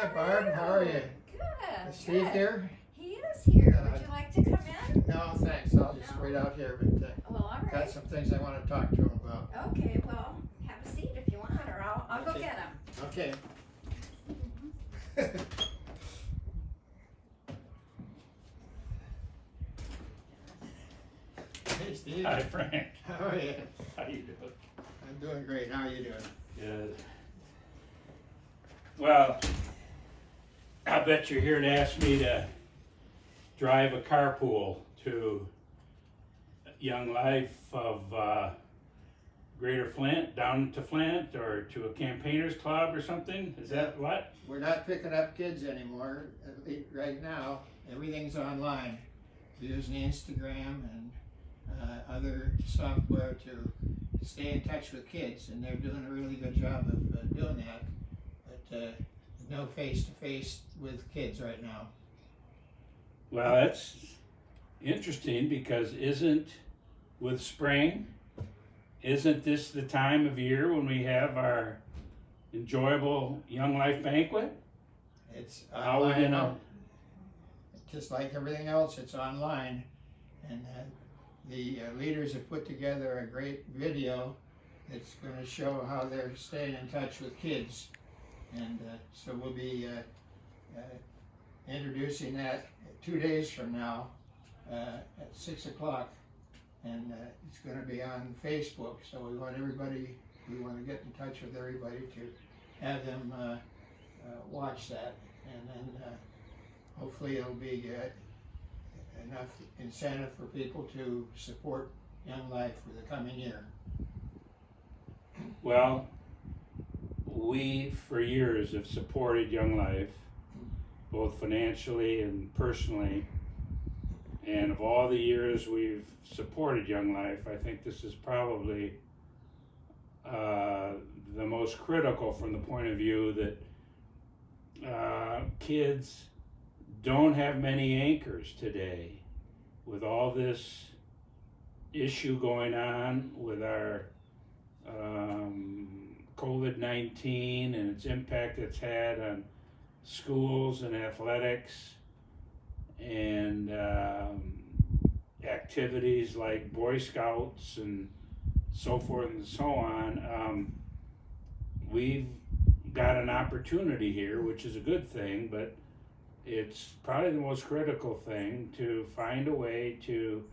Hi, Barb. How are you? Good. Is Steve good. here? He is here. Would you like to come in? No, thanks. I'll just wait out here, but Well, all got right. some things I want to talk to him about. Okay, well, have a seat if you want, or I'll go Okay. get him. Okay. Hey, Steve. Hi, Frank. How are you? How you doing? I'm doing great. How are you doing? Good. Well, I bet you're here to ask me to drive a carpool to Young Life of Greater Flint, down to Flint, or to a campaigners club or something? Is that what? We're not picking up kids anymore. At least right now, everything's online. We're using Instagram and other software to stay in touch with kids, and they're doing a really good job of doing that. But no face-to-face with kids right now. Well, that's interesting because with spring, isn't this the time of year when we have our enjoyable Young Life banquet? It's How are we online. gonna- Just like everything else, it's online, and the leaders have put together a great video that's going to show how they're staying in touch with kids, and so we'll be introducing that 2 days from now at 6 o'clock, and it's going to be on Facebook. So we want to get in touch with everybody to have them watch that, and then hopefully it'll be enough incentive for people to support Young Life for the coming year. Well, we for years have supported Young Life, both financially and personally. And of all the years we've supported Young Life, I think this is probably the most critical from the point of view that kids don't have many anchors today. With all this issue going on with our COVID-19 and its impact it's had on schools and athletics and activities like Boy Scouts and so forth and so on, we've got an opportunity here, which is a good thing, but it's probably the most critical thing to find a way to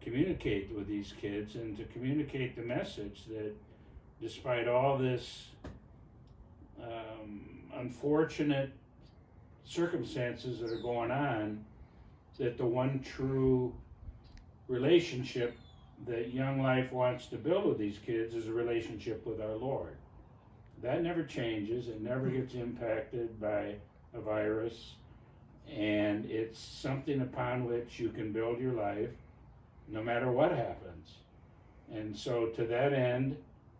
communicate with these kids and to communicate the message that despite all this unfortunate circumstances that are going on, that the one true relationship that Young Life wants to build with these kids is a relationship with our Lord. That never changes. It never gets impacted by a virus. And it's something upon which you can build your life no matter what happens. And so to that end,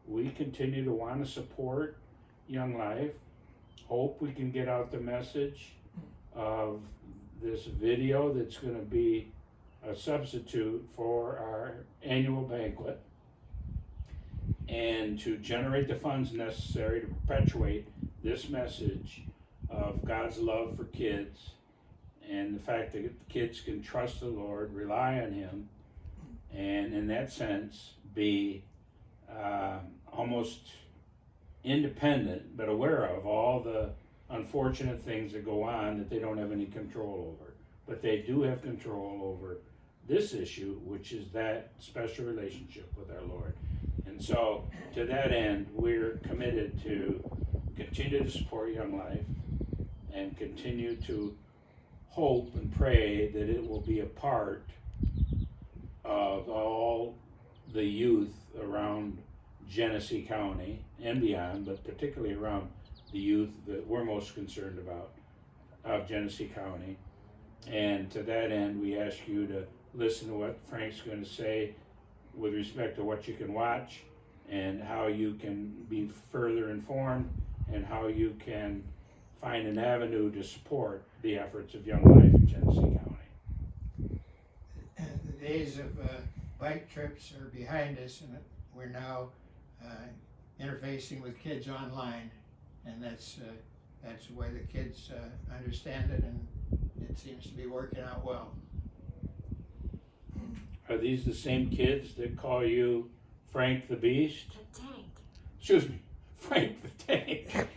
we continue to want to support Young Life. Hope we can get out the message of this video that's going to be a substitute for our annual banquet, and to generate the funds necessary to perpetuate this message of God's love for kids and the fact that kids can trust the Lord, rely on Him, and in that sense be almost independent but aware of all the unfortunate things that go on that they don't have any control over. But they do have control over this issue, which is that special relationship with our Lord. And so to that end, we're committed to continue to support Young Life and continue to hope and pray that it will be a part of all the youth around Genesee County and beyond, but particularly around the youth that we're most concerned about of Genesee County. And to that end, we ask you to listen to what Frank's going to say with respect to what you can watch and how you can be further informed and how you can find an avenue to support the efforts of Young Life in Genesee County. The days of bike trips are behind us, and we're now interfacing with kids online, and that's that's the way the kids understand it, and it seems to be working out well. Are these the same kids that call you Frank the Beast? The tank. Excuse me, Frank the Tank.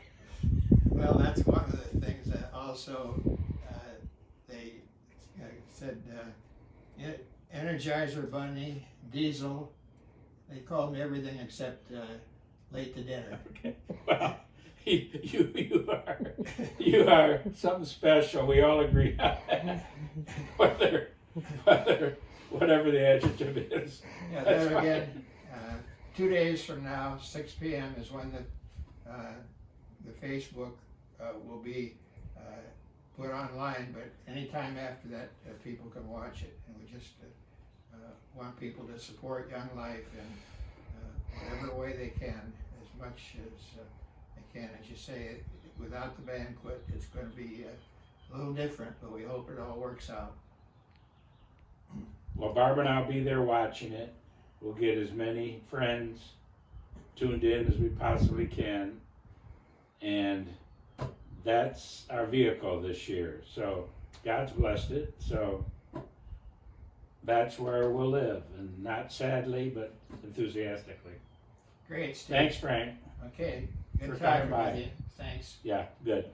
Well, that's one of the things that also they said Energizer Bunny, Diesel. They called me everything except late to dinner. Okay. Well, you are something special. We all agree on that. Whatever the adjective is. Yeah, That's there fine. again, 2 days from now, 6 p.m. is when the Facebook will be put online, but anytime after that, people can watch it. And we just want people to support Young Life in whatever way they can, as much as they can. As you say, without the banquet, it's going to be a little different, but we hope it all works out. Well, Barbara and I'll be there watching it. We'll get as many friends tuned in as we possibly can. And that's our vehicle this year. So God's blessed it. So that's where we'll live. And not sadly, but enthusiastically. Great, Steve. Thanks, Frank. Okay, For good coming talking by. with you. Thanks. Yeah, good.